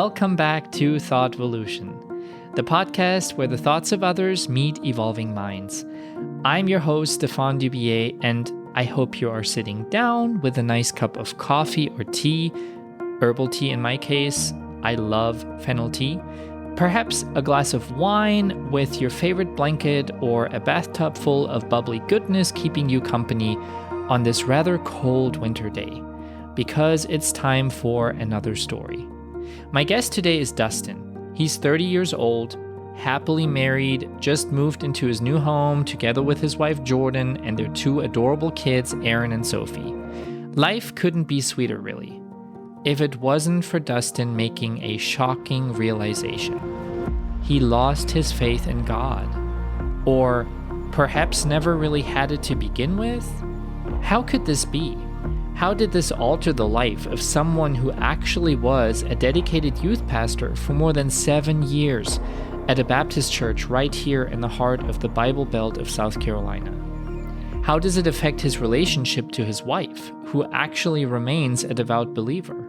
Welcome back to Thoughtvolution, the podcast where the thoughts of others meet evolving minds. I'm your host, Stefan Dubier, and I hope you are sitting down with a nice cup of coffee or tea, herbal tea in my case. I love fennel tea. Perhaps a glass of wine with your favorite blanket or a bathtub full of bubbly goodness keeping you company on this rather cold winter day, because it's time for another story. My guest today is Dustin. He's 30 years old, happily married, just moved into his new home together with his wife Jordan and their two adorable kids, Aaron and Sophie. Life couldn't be sweeter, really, if it wasn't for Dustin making a shocking realization. He lost his faith in God, or perhaps never really had it to begin with? How could this be? How did this alter the life of someone who actually was a dedicated youth pastor for more than 7 years at a Baptist church right here in the heart of the Bible Belt of South Carolina? How does it affect his relationship to his wife, who actually remains a devout believer?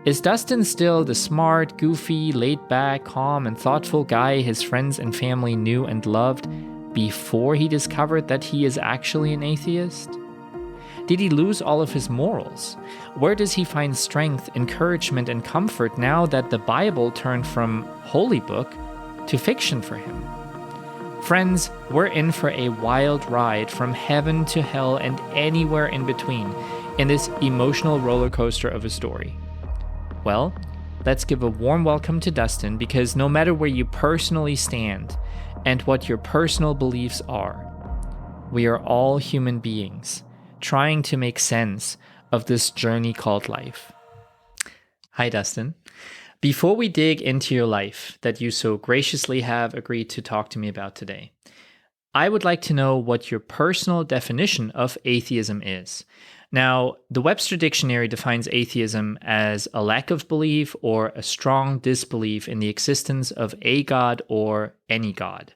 Is Dustin still the smart, goofy, laid-back, calm, and thoughtful guy his friends and family knew and loved before he discovered that he is actually an atheist? Did he lose all of his morals? Where does he find strength, encouragement, and comfort now that the Bible turned from holy book to fiction for him? Friends, we're in for a wild ride from heaven to hell and anywhere in between in this emotional roller coaster of a story. Well, let's give a warm welcome to Dustin, because no matter where you personally stand and what your personal beliefs are, we are all human beings trying to make sense of this journey called life. Hi, Dustin. Before we dig into your life that you so graciously have agreed to talk to me about today, I would like to know what your personal definition of atheism is. Now, the Webster Dictionary defines atheism as a lack of belief or a strong disbelief in the existence of a god or any god.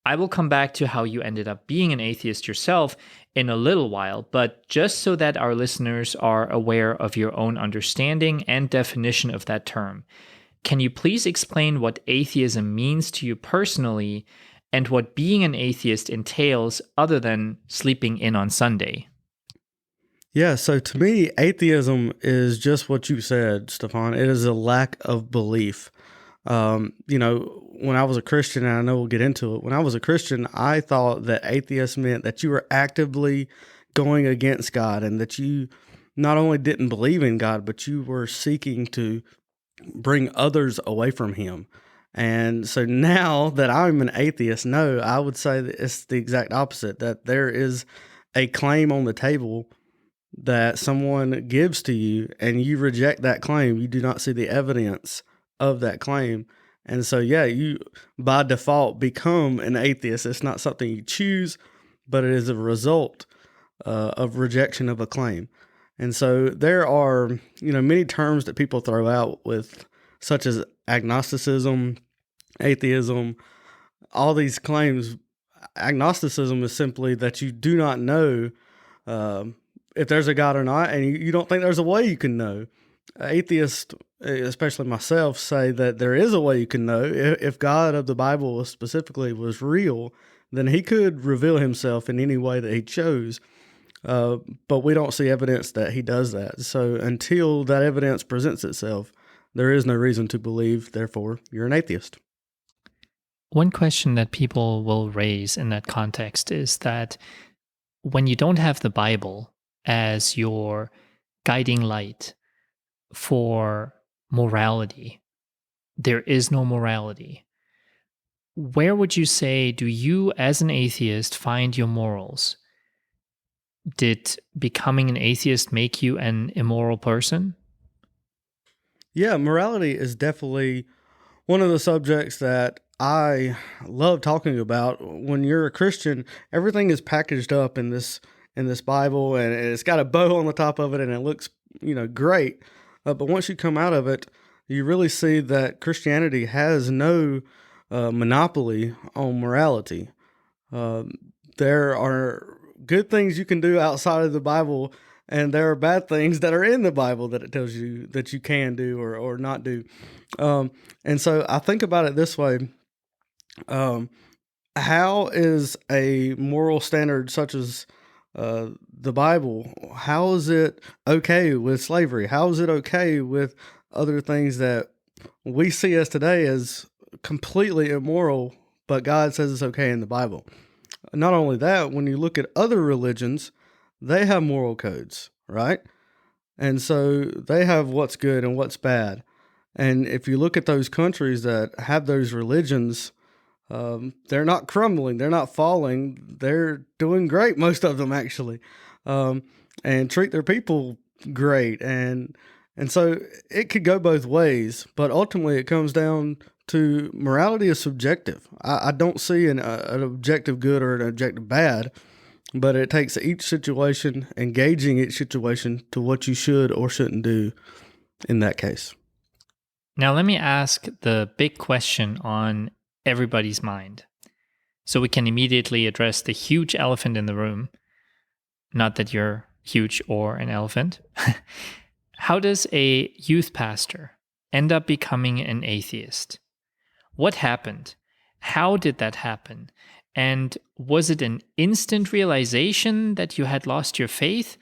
I will come back to how you ended up being an atheist yourself in a little while, but just so that our listeners are aware of your own understanding and definition of that term, can you please explain what atheism means to you personally and what being an atheist entails other than sleeping in on Sunday? Yeah, so to me, atheism is just what you said, Stefan. It is a lack of belief. When I was a Christian, and I know we'll get into it, when I was a Christian, I thought that atheist meant that you were actively going against God and that you not only didn't believe in God, but you were seeking to bring others away from Him. And so now that I'm an atheist, no, I would say that it's the exact opposite, that there is a claim on the table that someone gives to you and you reject that claim. You do not see the evidence of that claim. And so, yeah, you by default become an atheist. It's not something you choose, but it is a result of rejection of a claim. And so there are, many terms that people throw out with, such as agnosticism, atheism, all these claims. Agnosticism is simply that you do not know if there's a God or not, and you don't think there's a way you can know. Atheists, especially myself, say that there is a way you can know. If God of the Bible specifically was real, then He could reveal Himself in any way that He chose. But we don't see evidence that He does that. So until that evidence presents itself, there is no reason to believe, therefore, you're an atheist. One question that people will raise in that context is that when you don't have the Bible as your guiding light for morality, there is no morality. Where would you say, do you as an atheist find your morals? Did becoming an atheist make you an immoral person? Yeah, morality is definitely one of the subjects that I love talking about. When you're a Christian, everything is packaged up in this Bible, and it's got a bow on the top of it, and it looks great. But once you come out of it, you really see that Christianity has no monopoly on morality. There are good things you can do outside of the Bible and there are bad things that are in the Bible that it tells you that you can do or not do. And so I think about it this way. How is a moral standard such as the Bible, how is it okay with slavery? How is it okay with other things that we see as today as completely immoral, but God says it's okay in the Bible? Not only that, when you look at other religions, they have moral codes, right? And so they have what's good and what's bad. And if you look at those countries that have those religions, they're not crumbling, they're not falling, they're doing great, most of them actually, and treat their people great. And so it could go both ways, but ultimately it comes down to morality is subjective. I don't see an objective good or an objective bad, but it takes each situation, engaging each situation to what you should or shouldn't do in that case. Now, let me ask the big question on everybody's mind, so we can immediately address the huge elephant in the room. Not that you're huge or an elephant. How does a youth pastor end up becoming an atheist? What happened? How did that happen? And was it an instant realization that you had lost your faith,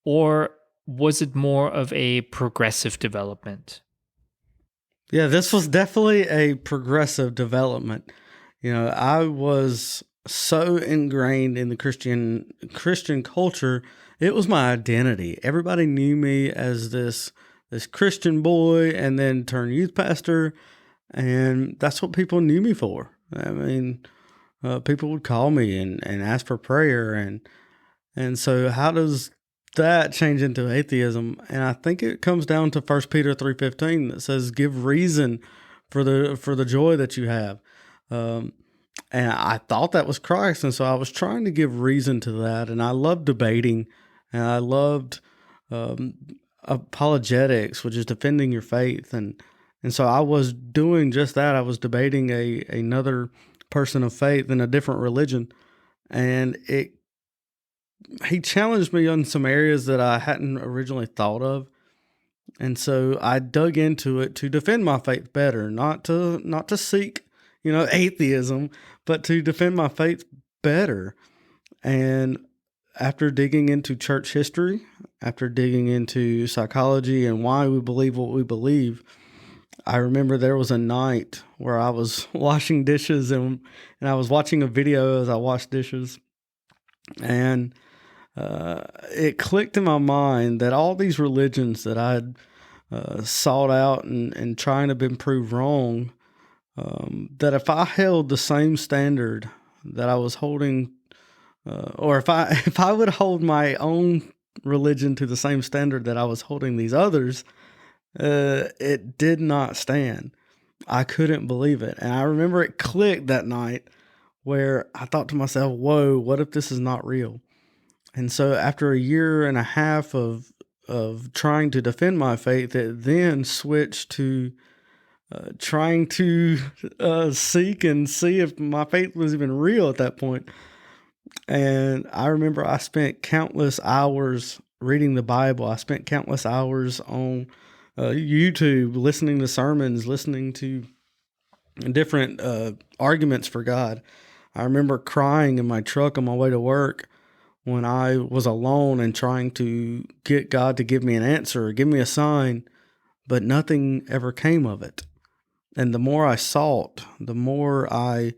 or was it more of a progressive development? Yeah, this was definitely a progressive development. I was so ingrained in the Christian culture. It was my identity. Everybody knew me as this Christian boy, and then turned youth pastor, and that's what people knew me for. I mean, people would call me and ask for prayer, and so how does that change into atheism? And I think it comes down to 1 Peter 3:15 that says, "Give reason for the joy that you have." And I thought that was Christ, and so I was trying to give reason to that. And I loved debating, and I loved apologetics, which is defending your faith, and so I was doing just that. I was debating another person of faith in a different religion, and he challenged me on some areas that I hadn't originally thought of. And so I dug into it to defend my faith better, not to seek, atheism, but to defend my faith better. And after digging into church history, after digging into psychology and why we believe what we believe, I remember there was a night where I was washing dishes and I was watching a video as I washed dishes, and it clicked in my mind that all these religions that I'd sought out and trying to been proved wrong, that if I held the same standard that I was holding, or if I would hold my own religion to the same standard that I was holding these others, it did not stand. I couldn't believe it. And I remember it clicked that night where I thought to myself, whoa, what if this is not real? And so after a year and a half of trying to defend my faith, it then switched to trying to seek and see if my faith was even real at that point. And I remember I spent countless hours reading the Bible. I spent countless hours on YouTube, listening to sermons, listening to different arguments for God. I remember crying in my truck on my way to work when I was alone and trying to get God to give me an answer or give me a sign, but nothing ever came of it. And the more I sought, the more I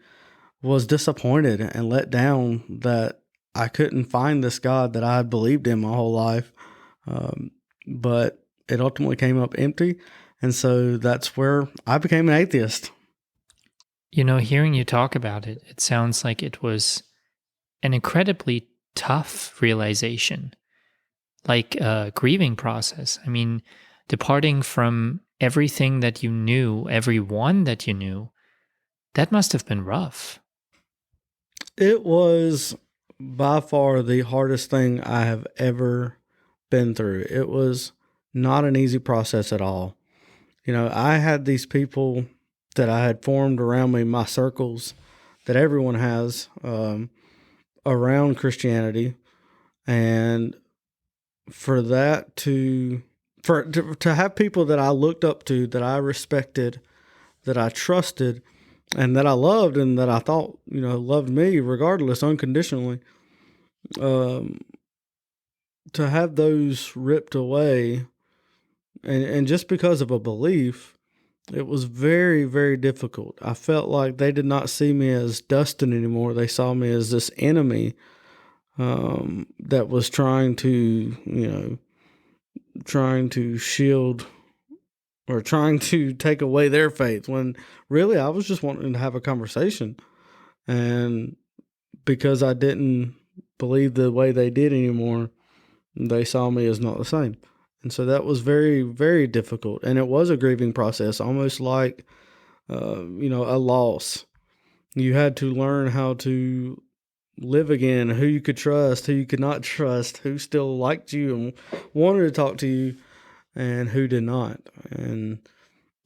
was disappointed and let down that I couldn't find this God that I had believed in my whole life. But it ultimately came up empty. And so that's where I became an atheist. Hearing you talk about it, it sounds like it was an incredibly tough realization, like a grieving process. I mean, departing from everything that you knew, everyone that you knew, that must have been rough. It was by far the hardest thing I have ever been through. It was not an easy process at all. I had these people that I had formed around me, my circles that everyone has around Christianity. And for that to have people that I looked up to, that I respected, that I trusted, and that I loved, and that I thought, loved me regardless, unconditionally, um, to have those ripped away, and just because of a belief, it was very, very difficult. I felt like they did not see me as Dustin anymore. They saw me as this enemy, that was trying to shield or trying to take away their faith, when really I was just wanting to have a conversation. And because I didn't believe the way they did anymore, they saw me as not the same. And so that was very, very difficult. And it was a grieving process, almost like, a loss. You had to learn how to live again, who you could trust, who you could not trust, who still liked you and wanted to talk to you, and who did not. And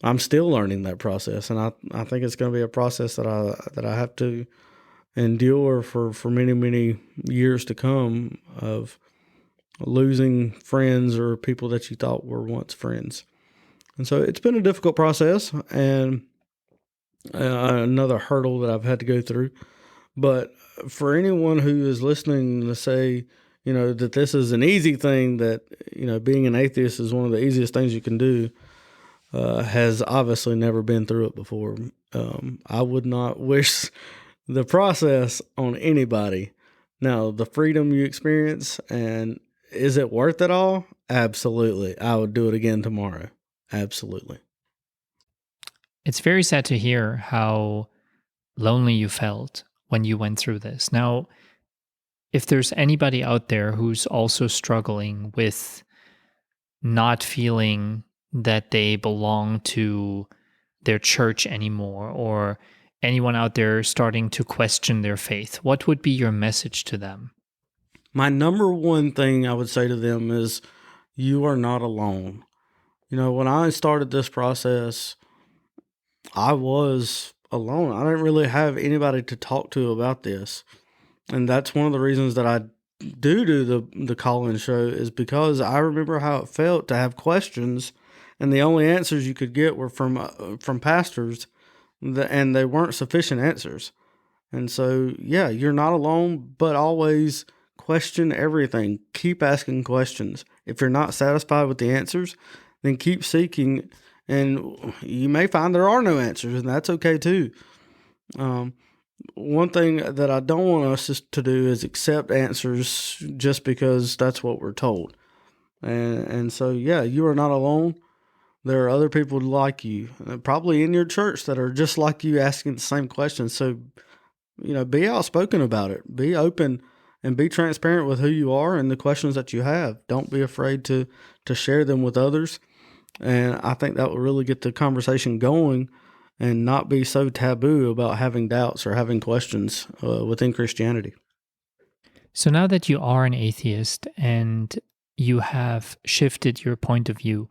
I'm still learning that process. And I think it's going to be a process that I have to endure for many, many years to come, of losing friends or people that you thought were once friends. And so it's been a difficult process, and another hurdle that I've had to go through. But for anyone who is listening to say, that this is an easy thing, that, being an atheist is one of the easiest things you can do, has obviously never been through it before. I would not wish the process on anybody. Now, the freedom you experience, and is it worth it all? Absolutely. I would do it again tomorrow. Absolutely. It's very sad to hear how lonely you felt when you went through this. Now, if there's anybody out there who's also struggling with not feeling that they belong to their church anymore, or anyone out there starting to question their faith, what would be your message to them? My number one thing I would say to them is, you are not alone. When I started this process, I was alone. I didn't really have anybody to talk to about this. And that's one of the reasons that I do the call-in show, is because I remember how it felt to have questions, and the only answers you could get were from pastors, and they weren't sufficient answers. And so, yeah, you're not alone, but always question everything. Keep asking questions. If you're not satisfied with the answers, then keep seeking, and you may find there are no answers, and that's okay too. One thing that I don't want us to do is accept answers just because that's what we're told. And so, yeah, you are not alone. There are other people like you, probably in your church, that are just like you, asking the same questions. So, be outspoken about it. Be open and be transparent with who you are and the questions that you have. Don't be afraid to share them with others. And I think that will really get the conversation going, and not be so taboo about having doubts or having questions within Christianity. So now that you are an atheist and you have shifted your point of view,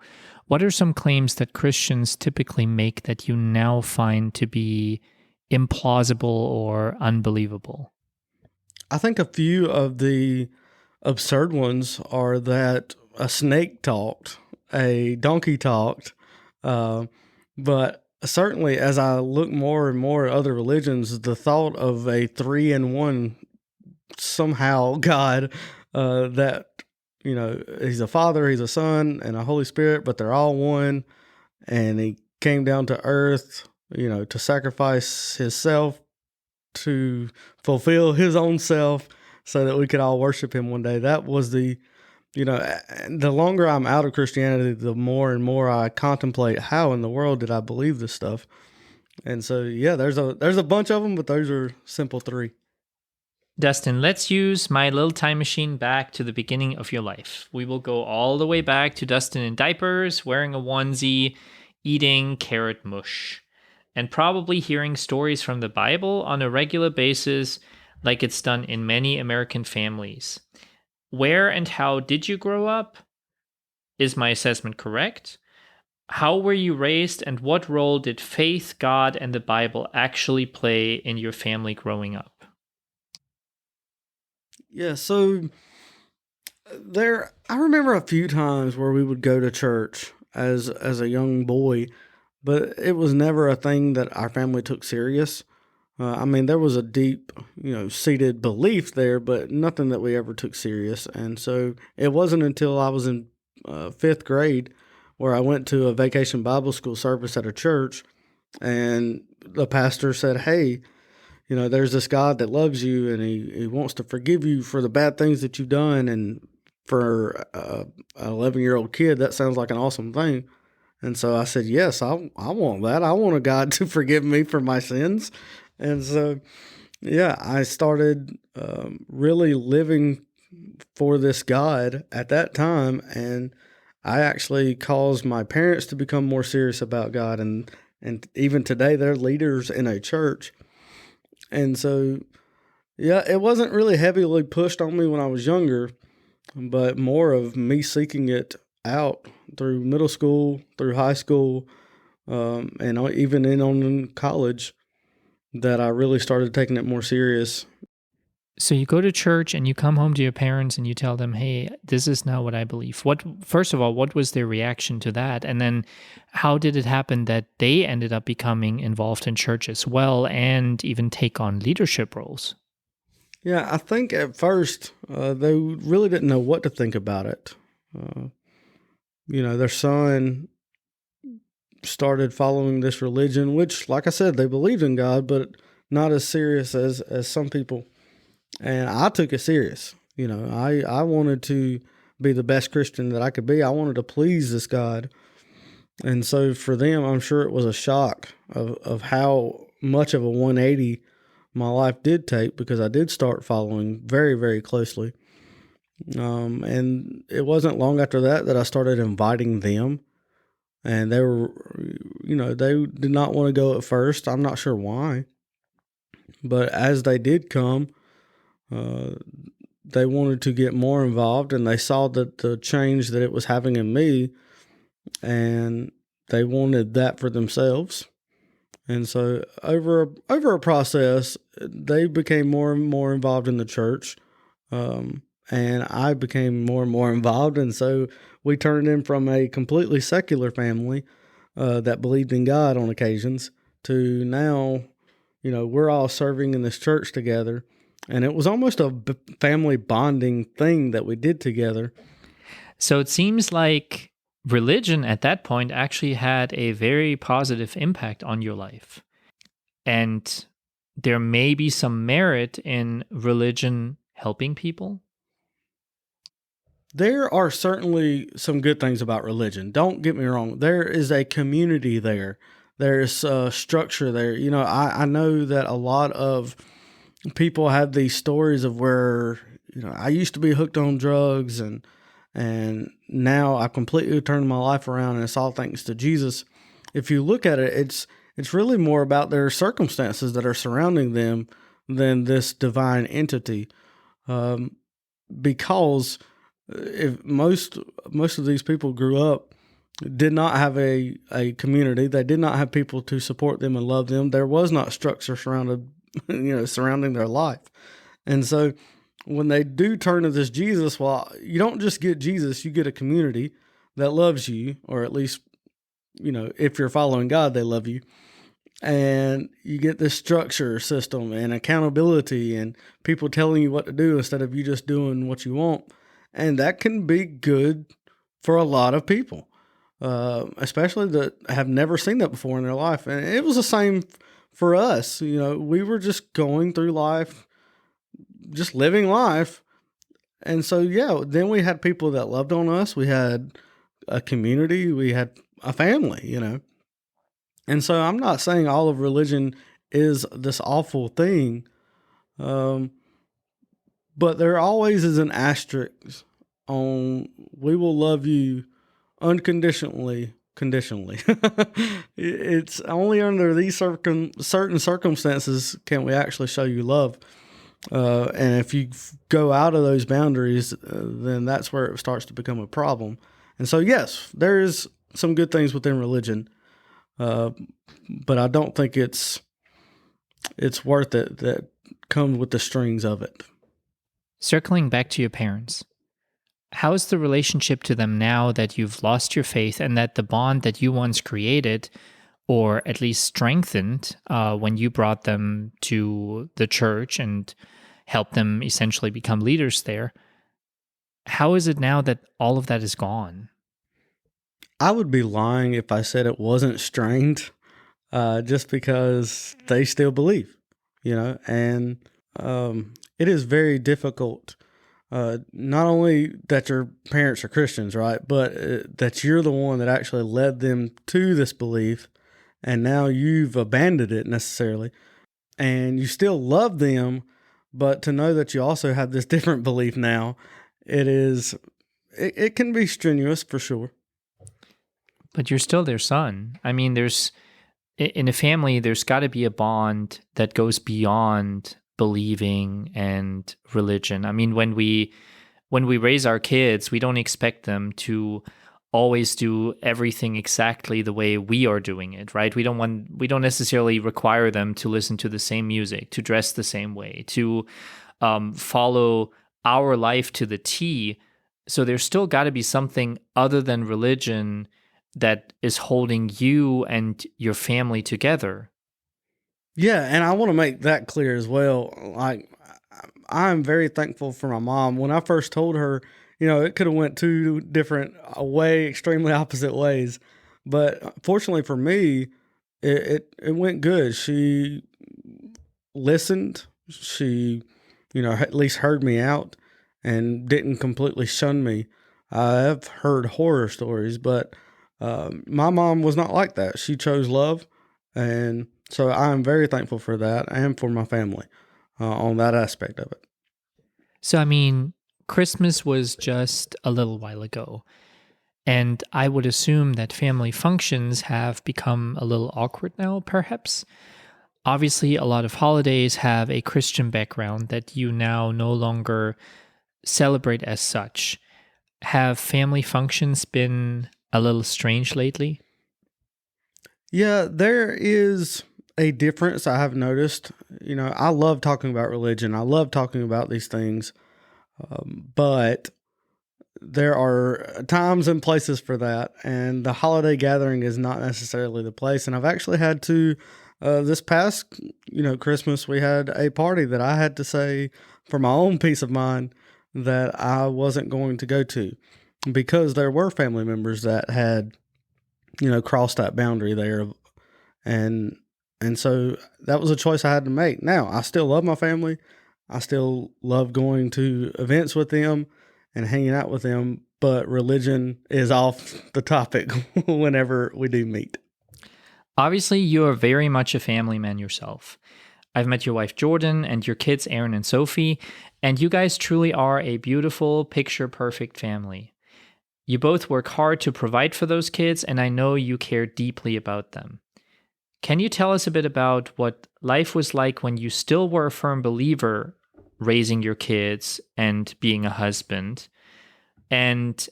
what are some claims that Christians typically make that you now find to be implausible or unbelievable? I think a few of the absurd ones are that a snake talked, a donkey talked, but certainly as I look more and more at other religions, the thought of a 3-in-1 somehow God, that, he's a Father, he's a Son, and a Holy Spirit, but they're all one, and he came down to earth, to sacrifice himself, to fulfill his own self, so that we could all worship him one day. That was the longer I'm out of Christianity, the more and more I contemplate, how in the world did I believe this stuff? And so, yeah, there's a bunch of them, but those are simple 3. Dustin, let's use my little time machine back to the beginning of your life. We will go all the way back to Dustin in diapers, wearing a onesie, eating carrot mush, and probably hearing stories from the Bible on a regular basis, like it's done in many American families. Where and how did you grow up? Is my assessment correct? How were you raised, and what role did faith, God, and the Bible actually play in your family growing up? Yeah, so I remember a few times where we would go to church as a young boy, but it was never a thing that our family took serious. I mean, there was a deep, seated belief there, but nothing that we ever took serious. And so it wasn't until I was in fifth grade where I went to a vacation Bible school service at a church, and the pastor said, "Hey, there's this God that loves you, and he wants to forgive you for the bad things that you've done." And for an 11-year-old kid, that sounds like an awesome thing. And so I said, "Yes, I want that. I want a God to forgive me for my sins." And so, yeah, I started really living for this God at that time. And I actually caused my parents to become more serious about God. And even today, they're leaders in a church. And so, yeah, it wasn't really heavily pushed on me when I was younger, but more of me seeking it out through middle school, through high school, and even in college, that I really started taking it more serious. So you go to church and you come home to your parents and you tell them, "Hey, this is not what I believe." First of all, what was their reaction to that? And then how did it happen that they ended up becoming involved in church as well and even take on leadership roles? Yeah, I think at first they really didn't know what to think about it. Their son started following this religion, which, like I said, they believed in God, but not as serious as some people. And I took it serious. I wanted to be the best Christian that I could be. I wanted to please this God. And so for them, I'm sure it was a shock of how much of a 180 my life did take, because I did start following very, very closely. And it wasn't long after that I started inviting them. And they were, they did not want to go at first. I'm not sure why. But as they did come, they wanted to get more involved, and they saw that the change that it was having in me, and they wanted that for themselves. And so over a process, they became more and more involved in the church, and I became more and more involved. And so we turned in from a completely secular family that believed in God on occasions to now, we're all serving in this church together. And it was almost a family bonding thing that we did together. So it seems like religion at that point actually had a very positive impact on your life. And there may be some merit in religion helping people. There are certainly some good things about religion. Don't get me wrong. There is a community there. There's structure there. I know that a lot of people have these stories of where, I used to be hooked on drugs, and now I completely turned my life around, and it's all thanks to Jesus. If you look at it, it's really more about their circumstances that are surrounding them than this divine entity. Because if most of these people grew up, did not have a community, they did not have people to support them and love them. There was not structure surrounding their life. And so when they do turn to this Jesus, well, you don't just get Jesus, you get a community that loves you, or at least, if you're following God, they love you. And you get this structure system and accountability and people telling you what to do instead of you just doing what you want. And that can be good for a lot of people, especially that have never seen that before in their life. And it was the same for us. We were just going through life, just living life. And so, yeah, then we had people that loved on us. We had a community. We had a family, And so I'm not saying all of religion is this awful thing, but there always is an asterisk on we will love you unconditionally, conditionally. It's only under these certain circumstances can we actually show you love. And if you go out of those boundaries, then that's where it starts to become a problem. And so, yes, there is some good things within religion, but I don't think it's worth it that comes with the strings of it. Circling back to your parents, how's the relationship to them now that you've lost your faith and that the bond that you once created, or at least strengthened when you brought them to the church and helped them essentially become leaders there, how is it now that all of that is gone? I would be lying if I said it wasn't strained, just because they still believe, and it is very difficult. Not only that your parents are Christians, right, but that you're the one that actually led them to this belief, and now you've abandoned it necessarily, and you still love them, but to know that you also have this different belief now, it can be strenuous for sure. But you're still their son. I mean, in a family, there's got to be a bond that goes beyond believing and religion. I mean, when we raise our kids, we don't expect them to always do everything exactly the way we are doing it, right? We don't necessarily require them to listen to the same music, to dress the same way, to follow our life to the T. So there's still got to be something other than religion that is holding you and your family together. Yeah, and I want to make that clear as well. Like, I'm very thankful for my mom. When I first told her, it could have went two different extremely opposite ways. But fortunately for me, it went good. She listened. She, at least heard me out and didn't completely shun me. I've heard horror stories, but my mom was not like that. She chose love, and so I'm very thankful for that and for my family on that aspect of it. So, I mean, Christmas was just a little while ago, and I would assume that family functions have become a little awkward now, perhaps. Obviously, a lot of holidays have a Christian background that you now no longer celebrate as such. Have family functions been a little strange lately? Yeah, there is a difference I have noticed. I love talking about religion. I love talking about these things, but there are times and places for that, and the holiday gathering is not necessarily the place. And I've actually had to, this past, Christmas, we had a party that I had to say, for my own peace of mind, that I wasn't going to go to, because there were family members that had, crossed that boundary there. And so that was a choice I had to make. Now, I still love my family. I still love going to events with them and hanging out with them, but religion is off the topic whenever we do meet. Obviously, you are very much a family man yourself. I've met your wife, Jordan, and your kids, Aaron and Sophie, and you guys truly are a beautiful, picture-perfect family. You both work hard to provide for those kids, and I know you care deeply about them. Can you tell us a bit about what life was like when you still were a firm believer, raising your kids and being a husband? And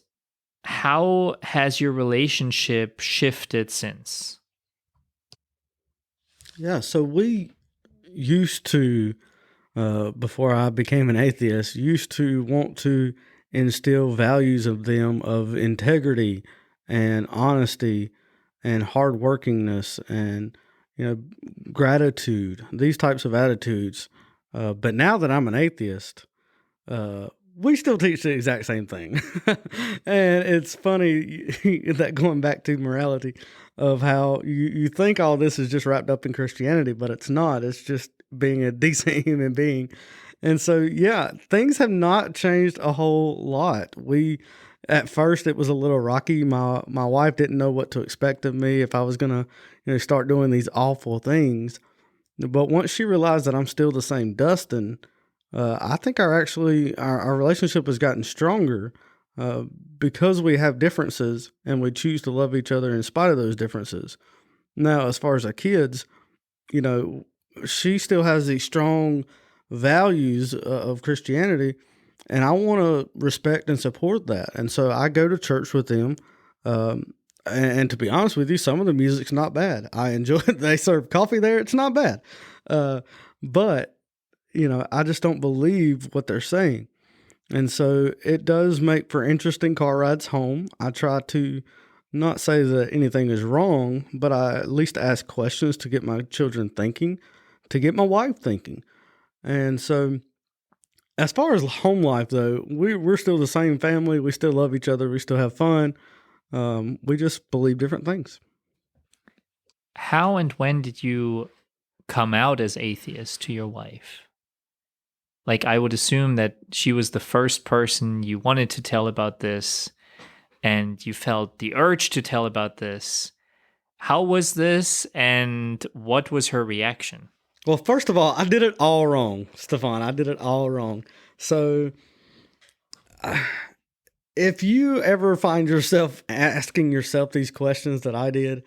how has your relationship shifted since? Yeah, so we used to, before I became an atheist, used to want to instill values of them of integrity and honesty and hardworkingness and, gratitude, these types of attitudes. But now that I'm an atheist, we still teach the exact same thing. And it's funny that, going back to morality, of how you think all this is just wrapped up in Christianity, but it's not. It's just being a decent human being. And so, yeah, things have not changed a whole lot. At first, it was a little rocky. My wife didn't know what to expect of me if I was going to, start doing these awful things. But once she realized that I'm still the same Dustin, I think our relationship has gotten stronger because we have differences and we choose to love each other in spite of those differences. Now, as far as our kids, she still has these strong values of Christianity, and I want to respect and support that. And so I go to church with them. And to be honest with you, some of the music's not bad. I enjoy it. They serve coffee there. It's not bad. But, I just don't believe what they're saying. And so it does make for interesting car rides home. I try to not say that anything is wrong, but I at least ask questions to get my children thinking, to get my wife thinking. And so as far as home life, though, we're still the same family. We still love each other. We still have fun. We just believe different things. How and when did you come out as atheist to your wife? Like, I would assume that she was the first person you wanted to tell about this, and you felt the urge to tell about this. How was this, and what was her reaction? Well, first of all, I did it all wrong, Stefan. I did it all wrong. So if you ever find yourself asking yourself these questions that I did,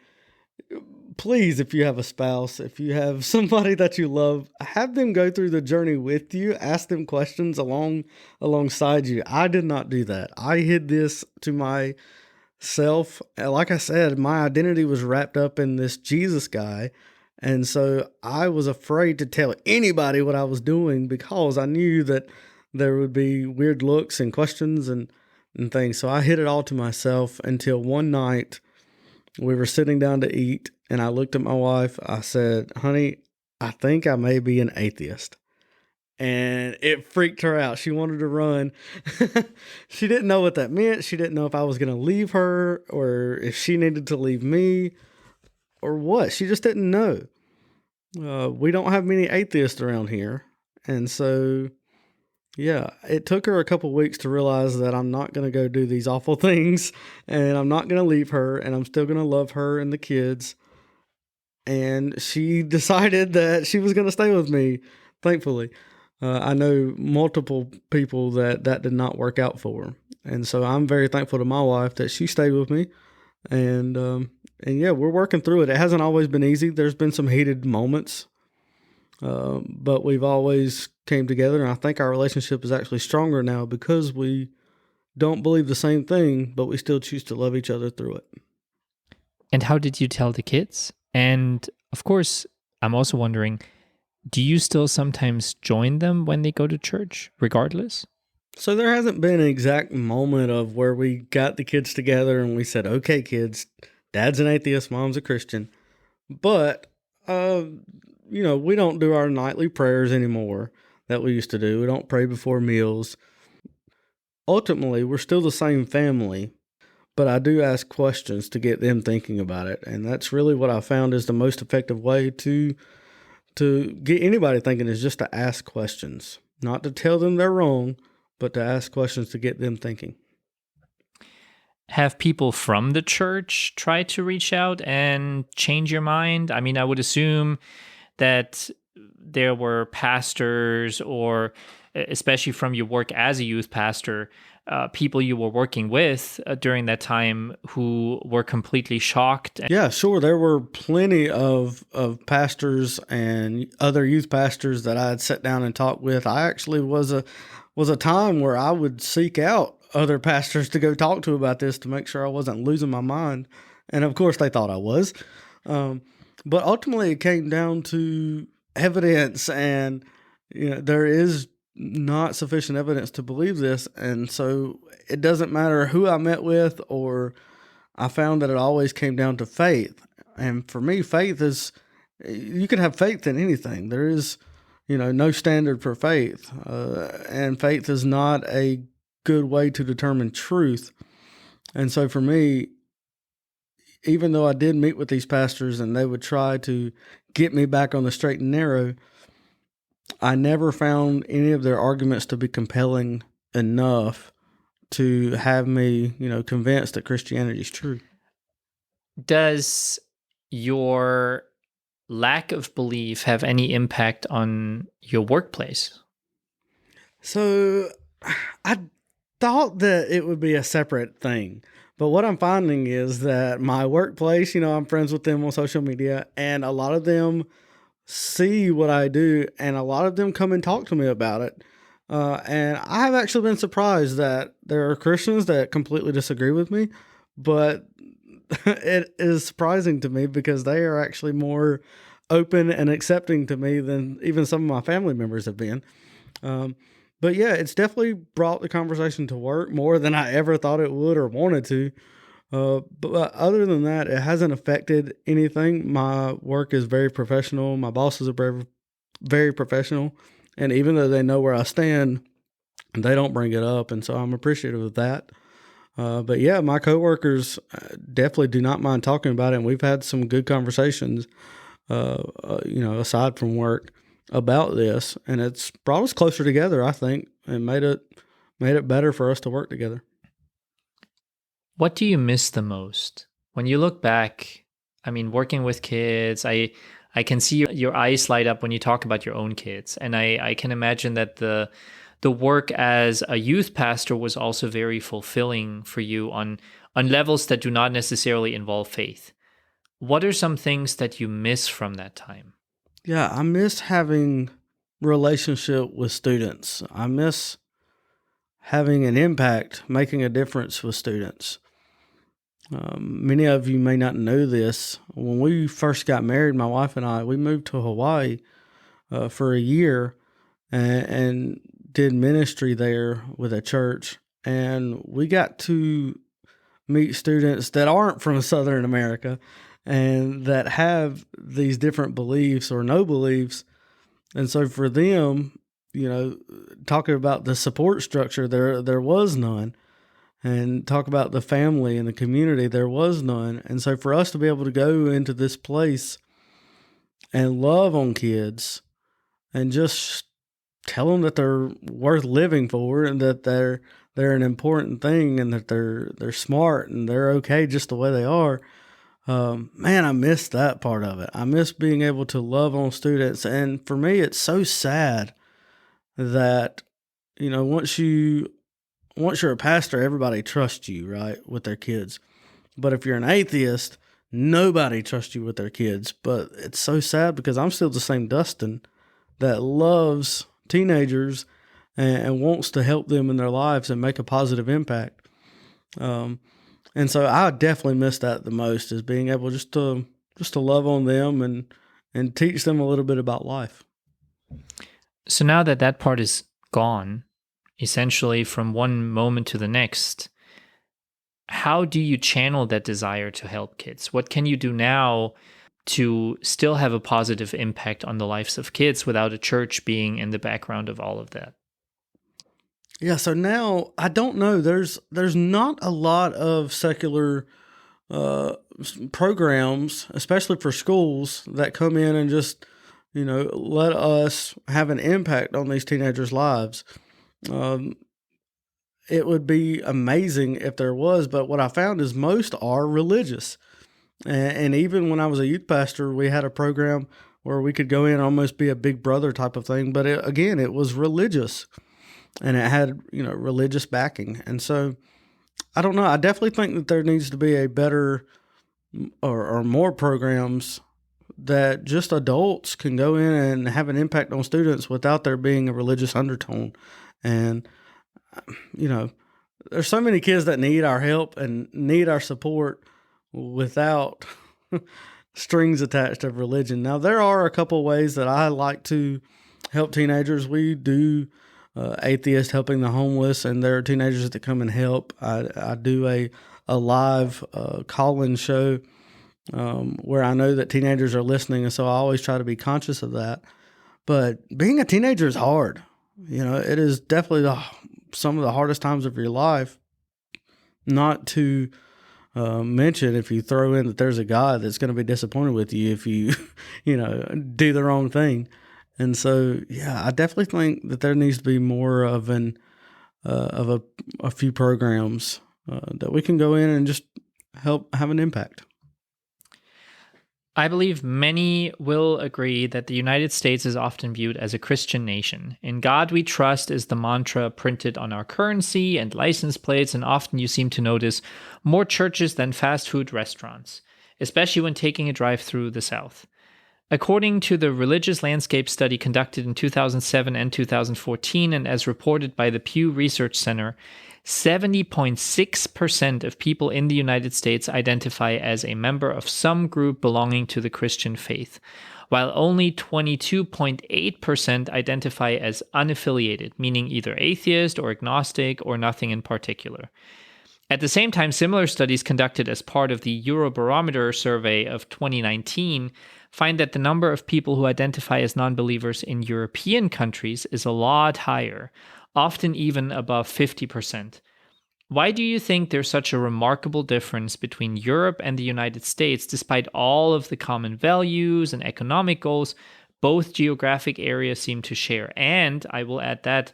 please, if you have a spouse, if you have somebody that you love, have them go through the journey with you. Ask them questions alongside you. I did not do that. I hid this to myself. Like I said, my identity was wrapped up in this Jesus guy. And so I was afraid to tell anybody what I was doing because I knew that there would be weird looks and questions and things. So I hid it all to myself until one night we were sitting down to eat, and I looked at my wife. I said, honey, I think I may be an atheist. And it freaked her out. She wanted to run. She didn't know what that meant. She didn't know if I was going to leave her or if she needed to leave me or what. She just didn't know. We don't have many atheists around here. And so, yeah, it took her a couple weeks to realize that I'm not going to go do these awful things, and I'm not going to leave her, and I'm still going to love her and the kids. And she decided that she was going to stay with me, thankfully. I know multiple people that did not work out for. And so I'm very thankful to my wife that she stayed with me. And yeah, we're working through it. It hasn't always been easy. There's been some heated moments. But we've always came together, and I think our relationship is actually stronger now because we don't believe the same thing, but we still choose to love each other through it. And how did you tell the kids? And of course, I'm also wondering, do you still sometimes join them when they go to church, regardless? So there hasn't been an exact moment of where we got the kids together and we said, okay, kids, Dad's an atheist, Mom's a Christian. But, we don't do our nightly prayers anymore that we used to do. We don't pray before meals. Ultimately, we're still the same family, but I do ask questions to get them thinking about it. And that's really what I found is the most effective way to get anybody thinking is just to ask questions, not to tell them they're wrong, but to ask questions to get them thinking. Have people from the church tried to reach out and change your mind? I mean, I would assume that there were pastors, or especially from your work as a youth pastor, people you were working with during that time who were completely shocked. Yeah, sure. There were plenty of pastors and other youth pastors that I had sat down and talked with. I actually was a time where I would seek out other pastors to go talk to about this to make sure I wasn't losing my mind. And of course they thought I was. But ultimately it came down to evidence, and there is not sufficient evidence to believe this. And so it doesn't matter who I met with, or I found that it always came down to faith. And for me, faith is, you can have faith in anything. There is, no standard for faith. And faith is not a good way to determine truth. And so for me, even though I did meet with these pastors and they would try to get me back on the straight and narrow, I never found any of their arguments to be compelling enough to have me, convinced that Christianity is true. Does your lack of belief have any impact on your workplace? So I thought that it would be a separate thing. But what I'm finding is that my workplace, I'm friends with them on social media, and a lot of them see what I do, and a lot of them come and talk to me about it. And I have actually been surprised that there are Christians that completely disagree with me, but it is surprising to me because they are actually more open and accepting to me than even some of my family members have been. But But yeah, it's definitely brought the conversation to work more than I ever thought it would or wanted to. But other than that, it hasn't affected anything. My work is very professional. My bosses are very, very professional. And even though they know where I stand, they don't bring it up. And so I'm appreciative of that. But yeah, my coworkers definitely do not mind talking about it. And we've had some good conversations, aside from work about this. And it's brought us closer together, I think, and made it better for us to work together. What do you miss the most? When you look back, I mean, working with kids, I can see your eyes light up when you talk about your own kids. And I can imagine that the work as a youth pastor was also very fulfilling for you on levels that do not necessarily involve faith. What are some things that you miss from that time? Yeah, I miss having relationship with students. I miss having an impact, making a difference with students. Many of you may not know this. When we first got married, my wife and I, we moved to Hawaii for a year and did ministry there with a church. And we got to meet students that aren't from Southern America and that have these different beliefs or no beliefs. And so for them, talking about the support structure, there was none. And talk about the family and the community, there was none. And so for us to be able to go into this place and love on kids and just tell them that they're worth living for and that they're an important thing and that they're smart and they're okay just the way they are. Man, I miss that part of it. I miss being able to love on students. And for me, it's so sad that, once you're a pastor, everybody trusts you, right, with their kids. But if you're an atheist, nobody trusts you with their kids. But it's so sad because I'm still the same Dustin that loves teenagers and wants to help them in their lives and make a positive impact. And so I definitely miss that the most, is being able just to love on them and teach them a little bit about life. So now that part is gone, essentially from one moment to the next, how do you channel that desire to help kids? What can you do now to still have a positive impact on the lives of kids without a church being in the background of all of that? Yeah, so now I don't know. There's not a lot of secular programs, especially for schools, that come in and just let us have an impact on these teenagers' lives. It would be amazing if there was, but what I found is most are religious. And even when I was a youth pastor, we had a program where we could go in and almost be a big brother type of thing. But it was religious and it had, religious backing. And so I don't know. I definitely think that there needs to be a better or more programs that just adults can go in and have an impact on students without there being a religious undertone. And, there's so many kids that need our help and need our support without strings attached of religion. Now, there are a couple of ways that I like to help teenagers. We do Atheist Helping the Homeless, and there are teenagers that come and help. I do a live call-in show where I know that teenagers are listening, and so I always try to be conscious of that. But being a teenager is hard. It is definitely some of the hardest times of your life, not to mention if you throw in that there's a God that's going to be disappointed with you if you, do the wrong thing. And so, yeah, I definitely think that there needs to be more of a few programs that we can go in and just help have an impact. I believe many will agree that the United States is often viewed as a Christian nation. In God we trust is the mantra printed on our currency and license plates, and often you seem to notice more churches than fast food restaurants, especially when taking a drive through the South. According to the Religious Landscape study conducted in 2007 and 2014, and as reported by the Pew Research Center, 70.6% of people in the United States identify as a member of some group belonging to the Christian faith, while only 22.8% identify as unaffiliated, meaning either atheist or agnostic or nothing in particular. At the same time, similar studies conducted as part of the Eurobarometer survey of 2019 find that the number of people who identify as non-believers in European countries is a lot higher, often even above 50%. Why do you think there's such a remarkable difference between Europe and the United States, despite all of the common values and economic goals both geographic areas seem to share? And I will add that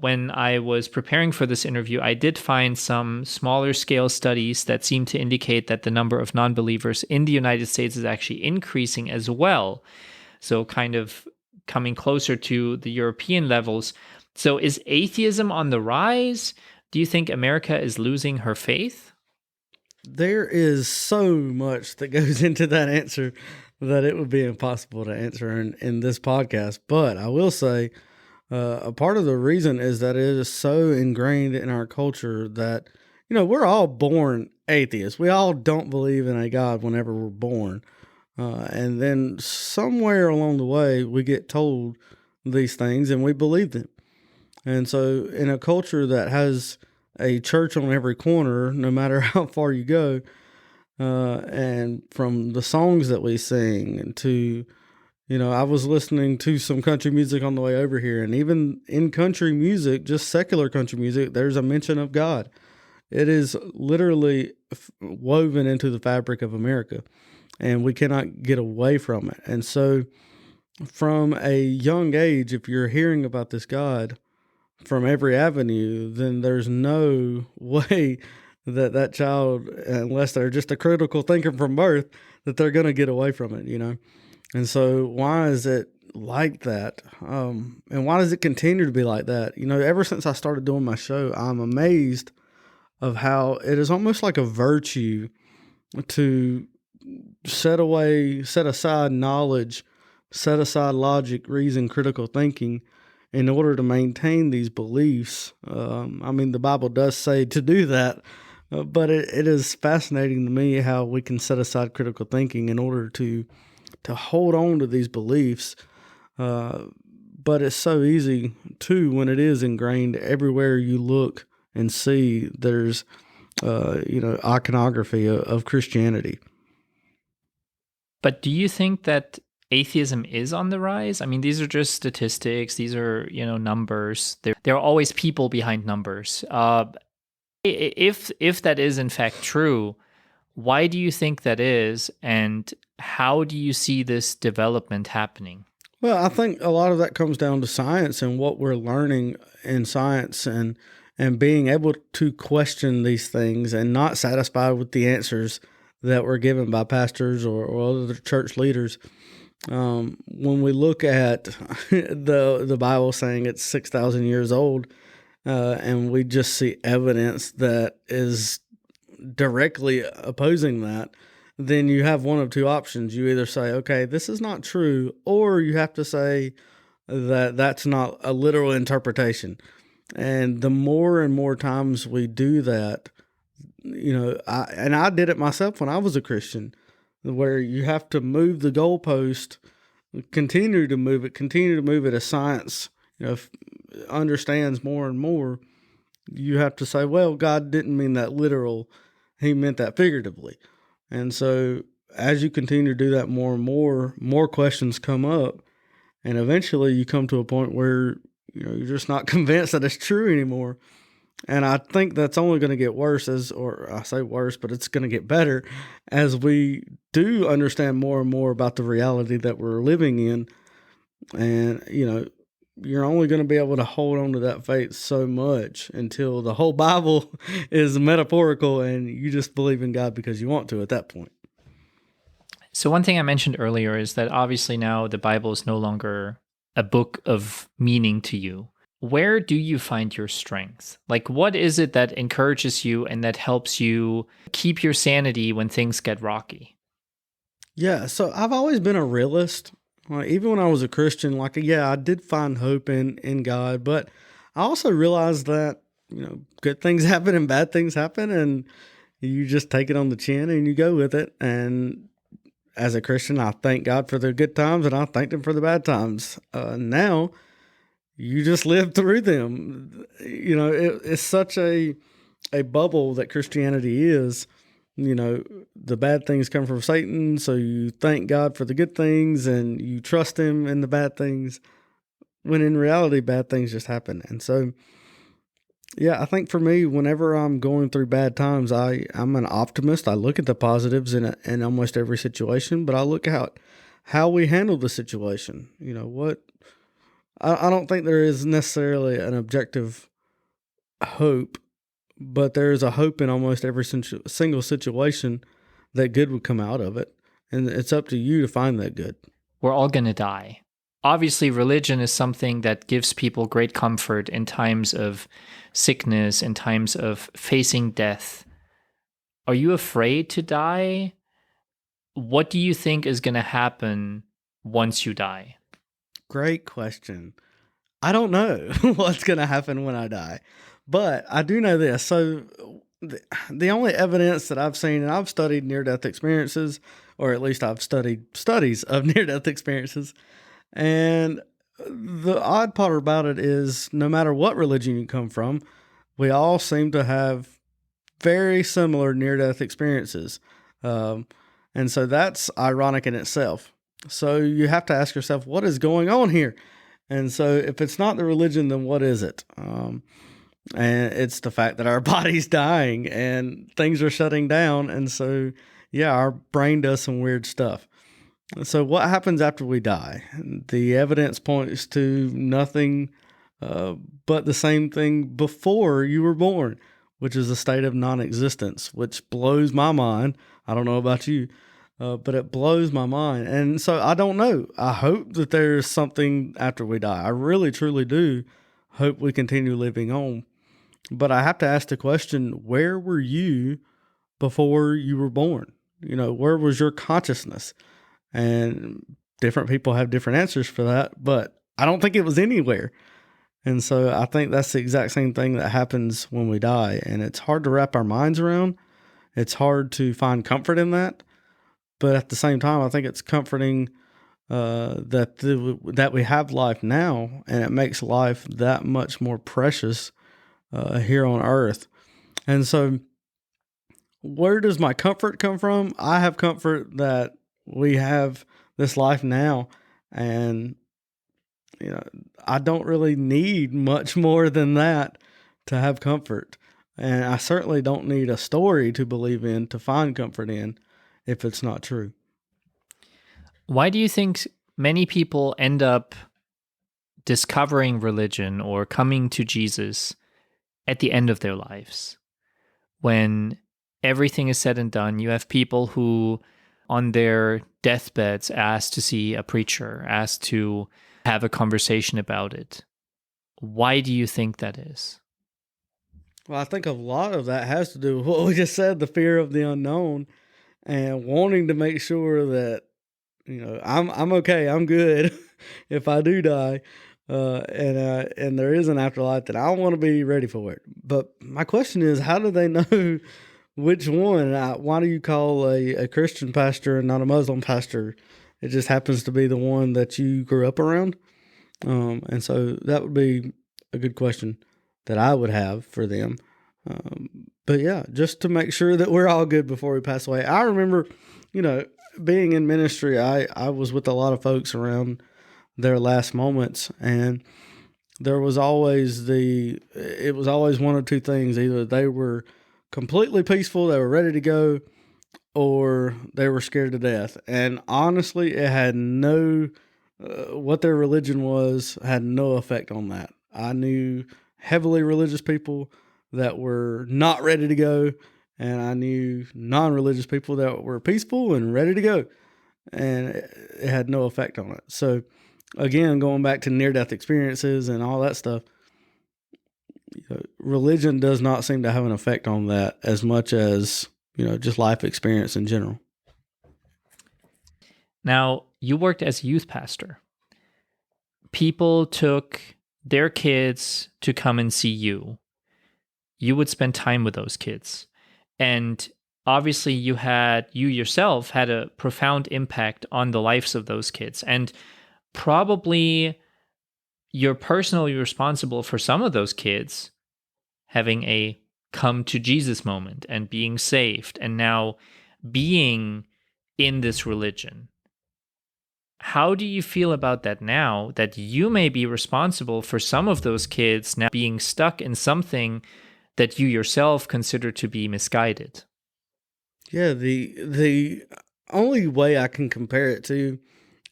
when I was preparing for this interview, I did find some smaller scale studies that seem to indicate that the number of non-believers in the United States is actually increasing as well. So kind of coming closer to the European levels. So is atheism on the rise? Do you think America is losing her faith? There is so much that goes into that answer that it would be impossible to answer in this podcast. But I will say a part of the reason is that it is so ingrained in our culture that, we're all born atheists. We all don't believe in a God whenever we're born. And then somewhere along the way, we get told these things and we believe them. And so in a culture that has a church on every corner, no matter how far you go, and from the songs that we sing to, I was listening to some country music on the way over here, and even in country music, just secular country music, there's a mention of God. It is literally woven into the fabric of America, and we cannot get away from it. And so from a young age, if you're hearing about this God from every avenue, then there's no way that child, unless they're just a critical thinker from birth, that they're going to get away from it, And so why is it like that? And why does it continue to be like that? Ever since I started doing my show, I'm amazed of how it is almost like a virtue to set aside knowledge, set aside logic, reason, critical thinking, in order to maintain these beliefs. The Bible does say to do that, but it is fascinating to me how we can set aside critical thinking in order to hold on to these beliefs. But it's so easy too when it is ingrained everywhere you look and see. There's iconography of Christianity. But do you think that atheism is on the rise? These are just statistics. These are, numbers. There are always people behind numbers. If that is in fact true, why do you think that is, and how do you see this development happening? Well, I think a lot of that comes down to science and what we're learning in science, and being able to question these things and not satisfied with the answers that were given by pastors or other church leaders. When we look at the Bible saying it's 6,000 years old, and we just see evidence that is directly opposing that, then you have one of two options. You either say, okay, this is not true, or you have to say that that's not a literal interpretation. And the more and more times we do that, I did it myself when I was a Christian, where you have to move the goalpost, continue to move it as science, understands more and more. You have to say, well, God didn't mean that literal. He meant that figuratively. And so as you continue to do that more and more questions come up, and eventually you come to a point where, you're just not convinced that it's true anymore. And I think that's only going to get worse or I say worse, but it's going to get better as we do understand more and more about the reality that we're living in. And, you're only going to be able to hold on to that faith so much until the whole Bible is metaphorical and you just believe in God because you want to at that point. So one thing I mentioned earlier is that obviously now the Bible is no longer a book of meaning to you. Where do you find your strength? Like, what is it that encourages you and that helps you keep your sanity when things get rocky? Yeah, so I've always been a realist. Even when I was a Christian, I did find hope in God, but I also realized that good things happen and bad things happen, and you just take it on the chin and you go with it. And as a Christian, I thank God for the good times and I thank Him for the bad times. Now you just live through them. It's such a bubble that Christianity is. The bad things come from Satan, so you thank God for the good things and you trust Him in the bad things, when in reality, bad things just happen. And so, yeah, I think for me, whenever I'm going through bad times, I'm an optimist. I look at the positives in almost every situation, but I look at how we handle the situation. I don't think there is necessarily an objective hope, but there is a hope in almost every single situation that good would come out of it. And it's up to you to find that good. We're all going to die. Obviously, religion is something that gives people great comfort in times of sickness, in times of facing death. Are you afraid to die? What do you think is going to happen once you die? Great question. I don't know what's going to happen when I die, but I do know this. So the only evidence that I've seen, and I've studied near-death experiences, or at least I've studied studies of near-death experiences, and the odd part about it is no matter what religion you come from, we all seem to have very similar near-death experiences. And so that's ironic in itself. So you have to ask yourself, what is going on here? And so if it's not the religion, then what is it? And it's the fact that our body's dying and things are shutting down. And so, yeah, our brain does some weird stuff. So what happens after we die? The evidence points to nothing but the same thing before you were born, which is a state of non-existence, which blows my mind. I don't know about you, but it blows my mind. And so I don't know. I hope that there's something after we die. I really, truly do hope we continue living on. But I have to ask the question, where were you before you were born? Where was your consciousness? And different people have different answers for that, but I don't think it was anywhere. And so I think that's the exact same thing that happens when we die. And it's hard to wrap our minds around. It's hard to find comfort in that. But at the same time, I think it's comforting that we have life now, and it makes life that much more precious here on earth. And so where does my comfort come from? I have comfort that we have this life now, and I don't really need much more than that to have comfort. And I certainly don't need a story to believe in to find comfort in if it's not true. Why do you think many people end up discovering religion or coming to Jesus at the end of their lives? When everything is said and done, you have people who on their deathbeds ask to see a preacher, ask to have a conversation about it. Why do you think that is? Well, I think a lot of that has to do with what we just said, the fear of the unknown and wanting to make sure that, I'm okay, I'm good if I do die. And there is an afterlife, that I want to be ready for it. But my question is, how do they know which one? Why do you call a Christian pastor and not a Muslim pastor? It just happens to be the one that you grew up around. And so that would be a good question that I would have for them. But yeah, just to make sure that we're all good before we pass away. I remember, being in ministry, I was with a lot of folks around their last moments, and there was always it was always one of two things. Either they were completely peaceful, they were ready to go, or they were scared to death. And honestly, it had what their religion was had no effect on that. I knew heavily religious people that were not ready to go, and I knew non-religious people that were peaceful and ready to go, and it had no effect on it. So again, going back to near-death experiences and all that stuff, religion does not seem to have an effect on that as much as, just life experience in general. Now, you worked as a youth pastor. People took their kids to come and see you. you would spend time with those kids. And obviously you yourself had a profound impact on the lives of those kids. And probably you're personally responsible for some of those kids having a come to Jesus moment and being saved and now being in this religion. How do you feel about that now, that you may be responsible for some of those kids now being stuck in something that you yourself consider to be misguided? Yeah, the only way I can compare it to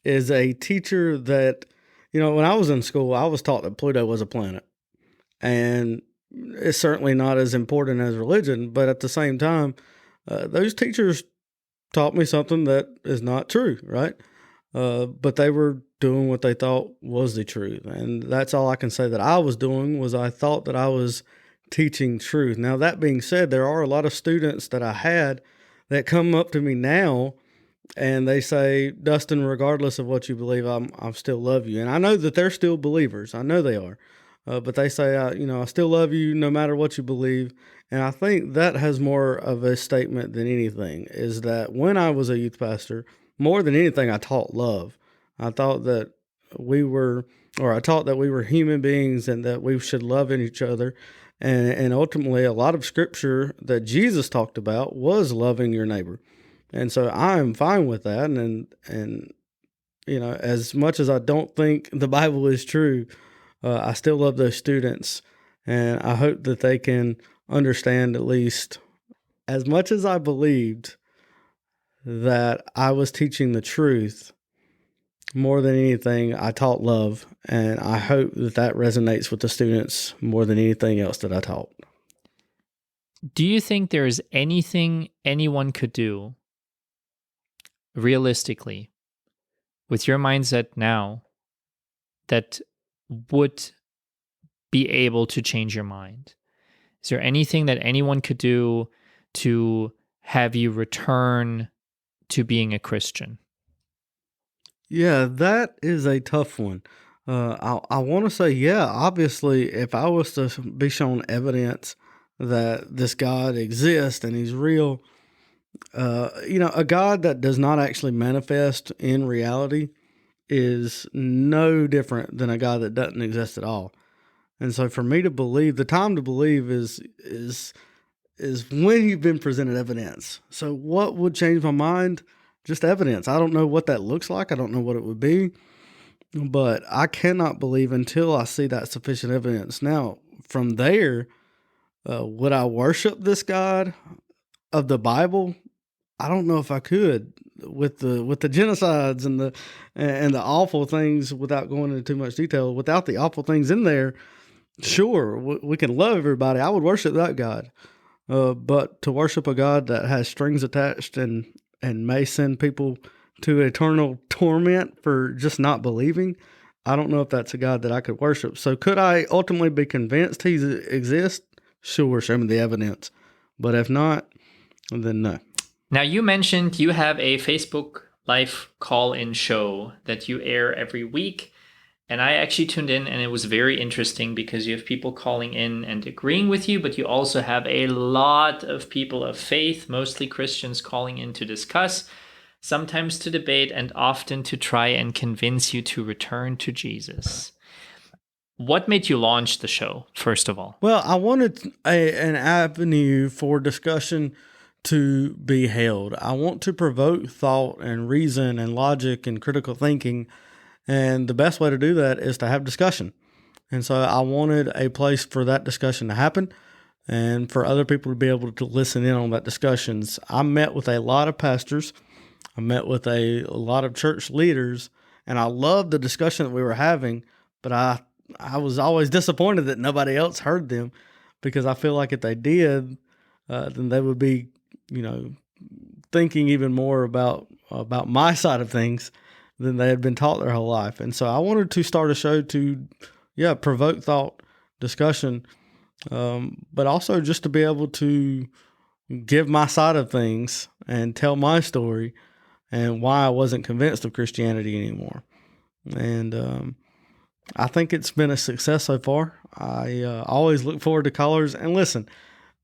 is a teacher that, when I was in school, I was taught that Pluto was a planet. And it's certainly not as important as religion, but at the same time, those teachers taught me something that is not true, right? But they were doing what they thought was the truth. And that's all I can say that I was doing, was I thought that I was teaching truth. Now, that being said, there are a lot of students that I had that come up to me now and they say, Dustin, regardless of what you believe, I still love you. And I know that they're still believers. I know they are. But they say, I still love you no matter what you believe. And I think that has more of a statement than anything, is that when I was a youth pastor, more than anything, I taught love. I taught that we were human beings and that we should love each other. And ultimately, a lot of scripture that Jesus talked about was loving your neighbor. And so I'm fine with that. And as much as I don't think the Bible is true, I still love those students. And I hope that they can understand, at least as much as I believed that I was teaching the truth, more than anything, I taught love. And I hope that resonates with the students more than anything else that I taught. Do you think there is anything anyone could do, realistically, with your mindset now, that would be able to change your mind? Is there anything that anyone could do to have you return to being a Christian? Yeah, that is a tough one. I want to say, yeah, obviously, if I was to be shown evidence that this God exists and he's real, a God that does not actually manifest in reality is no different than a God that doesn't exist at all. And so for me to believe, the time to believe is when you've been presented evidence. So what would change my mind? Just evidence. I don't know what that looks like. I don't know what it would be, but I cannot believe until I see that sufficient evidence. Now, from there, would I worship this God of the Bible? I don't know if I could, with the genocides and the awful things, without going into too much detail. Without the awful things in there, sure, we can love everybody. I would worship that God. But to worship a God that has strings attached and may send people to eternal torment for just not believing, I don't know if that's a God that I could worship. So could I ultimately be convinced he exists? Sure, show me the evidence. But if not, then no. Now, you mentioned you have a Facebook Live call-in show that you air every week. And I actually tuned in, and it was very interesting because you have people calling in and agreeing with you, but you also have a lot of people of faith, mostly Christians, calling in to discuss, sometimes to debate, and often to try and convince you to return to Jesus. What made you launch the show, first of all? Well, I wanted an avenue for discussion to be held. I want to provoke thought and reason and logic and critical thinking. And the best way to do that is to have discussion. And so I wanted a place for that discussion to happen and for other people to be able to listen in on that discussions. I met with a lot of pastors. I met with a lot of church leaders, and I loved the discussion that we were having, but I was always disappointed that nobody else heard them, because I feel like if they did, then they would be, thinking even more about my side of things than they had been taught their whole life. And so I wanted to start a show to, provoke thought, discussion, but also just to be able to give my side of things and tell my story and why I wasn't convinced of Christianity anymore. And I think it's been a success so far. I always look forward to callers. And listen,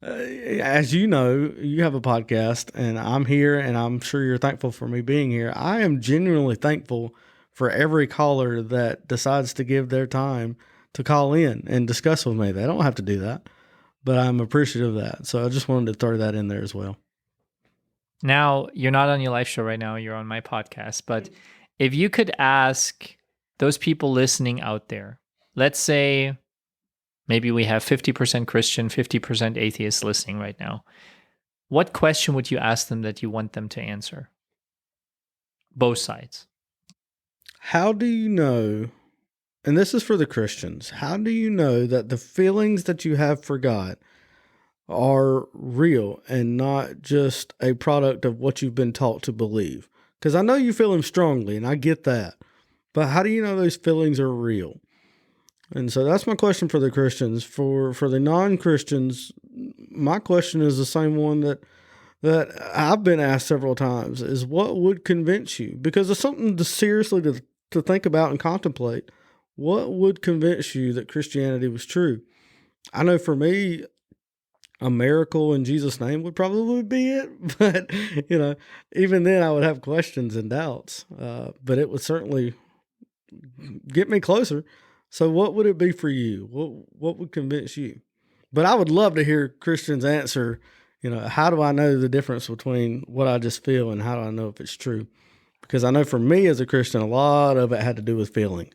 as you know, you have a podcast, and I'm here, and I'm sure you're thankful for me being here. I am genuinely thankful for every caller that decides to give their time to call in and discuss with me. They don't have to do that, but I'm appreciative of that. So I just wanted to throw that in there as well. Now, you're not on your live show right now, you're on my podcast, but if you could ask those people listening out there, let's say maybe we have 50% Christian, 50% atheist listening right now, what question would you ask them that you want them to answer? Both sides. How do you know, and this is for the Christians, how do you know that the feelings that you have for God are real and not just a product of what you've been taught to believe? Because I know you feel them strongly, and I get that. But how do you know those feelings are real? And so that's my question for the Christians. For the non-Christians, my question is the same one that I've been asked several times, is what would convince you? Because it's something to seriously to think about and contemplate. What would convince you that Christianity was true? I know for me, a miracle in Jesus' name would probably be it. But, even then I would have questions and doubts. But it would certainly get me closer. So what would it be for you? What would convince you? But I would love to hear Christians answer, how do I know the difference between what I just feel and how do I know if it's true? Because I know for me as a Christian, a lot of it had to do with feeling.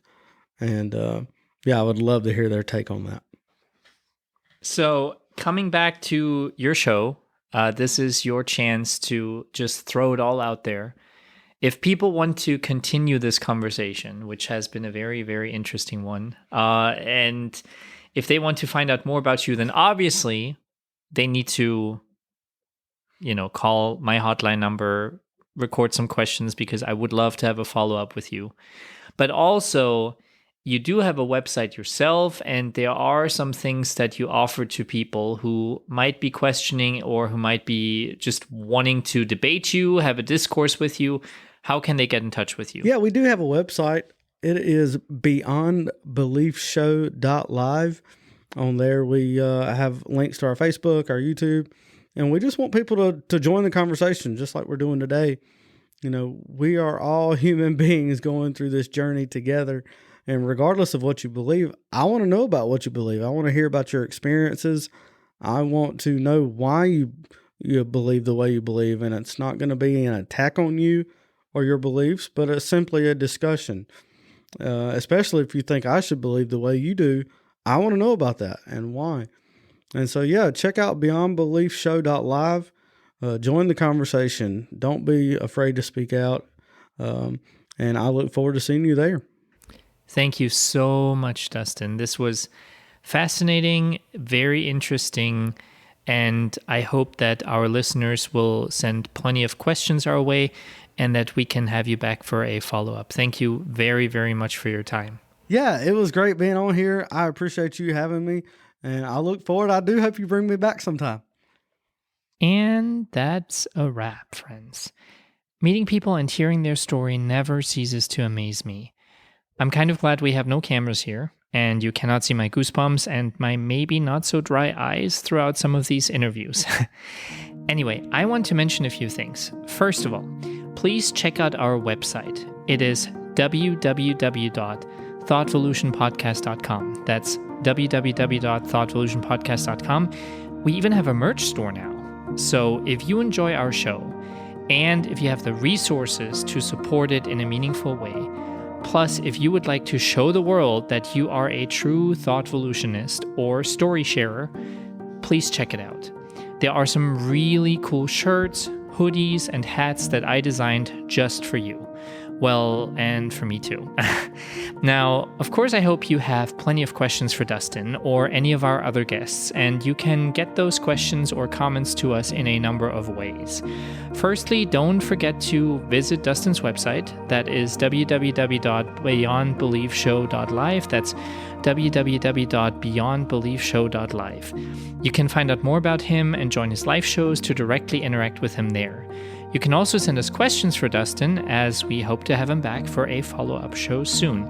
And I would love to hear their take on that. So coming back to your show, this is your chance to just throw it all out there. If people want to continue this conversation, which has been a very, very interesting one, and if they want to find out more about you, then obviously they need to, call my hotline number, record some questions, because I would love to have a follow-up with you. But also, you do have a website yourself, and there are some things that you offer to people who might be questioning or who might be just wanting to debate you, have a discourse with you. How can they get in touch with you? Yeah, we do have a website. It is beyondbeliefshow.live. On there, we have links to our Facebook, our YouTube, and we just want people to join the conversation, just like we're doing today. We are all human beings going through this journey together, and regardless of what you believe, I want to know about what you believe. I want to hear about your experiences. I want to know why you believe the way you believe, and it's not going to be an attack on you or your beliefs, but it's simply a discussion. Especially if you think I should believe the way you do, I want to know about that and why. And so, check out beyondbeliefshow.live. Join the conversation. Don't be afraid to speak out. And I look forward to seeing you there. Thank you so much, Dustin. This was fascinating, very interesting, and I hope that our listeners will send plenty of questions our way and that we can have you back for a follow-up. Thank you very, very much for your time. Yeah, it was great being on here. I appreciate you having me, and I look forward. I do hope you bring me back sometime. And that's a wrap, friends. Meeting people and hearing their story never ceases to amaze me. I'm kind of glad we have no cameras here, and you cannot see my goosebumps and my maybe not so dry eyes throughout some of these interviews. Anyway, I want to mention a few things. First of all, please check out our website. It is www.thoughtvolutionpodcast.com. That's www.thoughtvolutionpodcast.com. We even have a merch store now. So if you enjoy our show, and if you have the resources to support it in a meaningful way, plus if you would like to show the world that you are a true thoughtvolutionist or story sharer, please check it out. There are some really cool shirts, hoodies, and hats that I designed just for you. Well, and for me too. Now, of course, I hope you have plenty of questions for Dustin or any of our other guests, and you can get those questions or comments to us in a number of ways. Firstly, don't forget to visit Dustin's website. That is www.beyondbeliefshow.live. That's www.beyondbeliefshow.live. You can find out more about him and join his live shows to directly interact with him there. You can also send us questions for Dustin, as we hope to have him back for a follow-up show soon.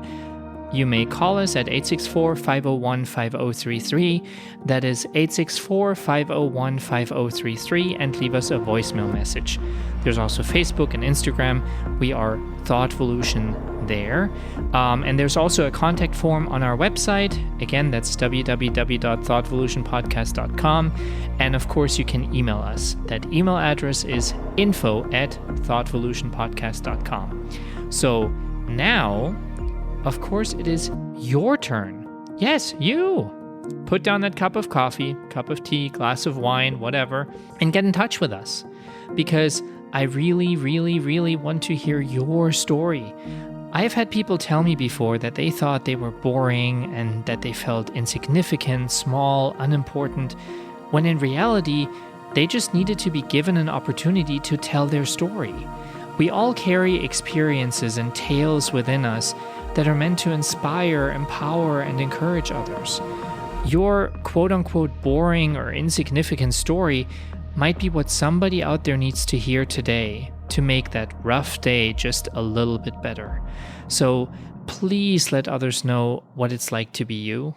you may call us at 864-501-5033. That is 864-501-5033, and leave us a voicemail message. There's also Facebook and Instagram. We are Thoughtvolution there. And there's also a contact form on our website. Again, that's www.thoughtvolutionpodcast.com. And of course, you can email us. That email address is info@thoughtvolutionpodcast.com. So now, of course, it is your turn. Yes, you. Put down that cup of coffee, cup of tea, glass of wine, whatever, and get in touch with us. Because I really, really, really want to hear your story. I've had people tell me before that they thought they were boring and that they felt insignificant, small, unimportant, when in reality, they just needed to be given an opportunity to tell their story. We all carry experiences and tales within us that are meant to inspire, empower, and encourage others. Your quote-unquote boring or insignificant story might be what somebody out there needs to hear today to make that rough day just a little bit better. So please let others know what it's like to be you.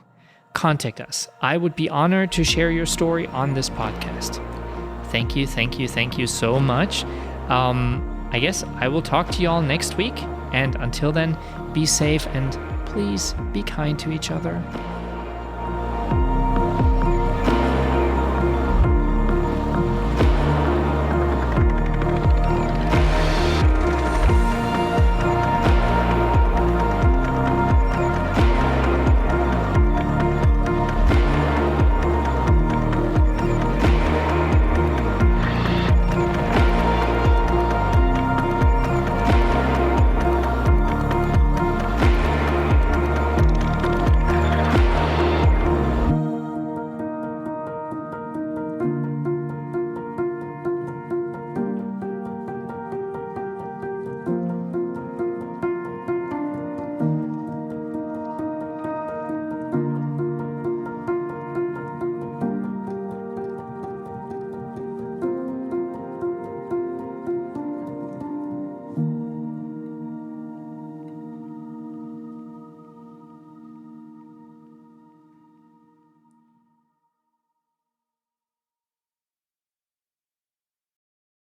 Contact us. I would be honored to share your story on this podcast. Thank you so much. I guess I will talk to you all next week. And until then, be safe and please be kind to each other.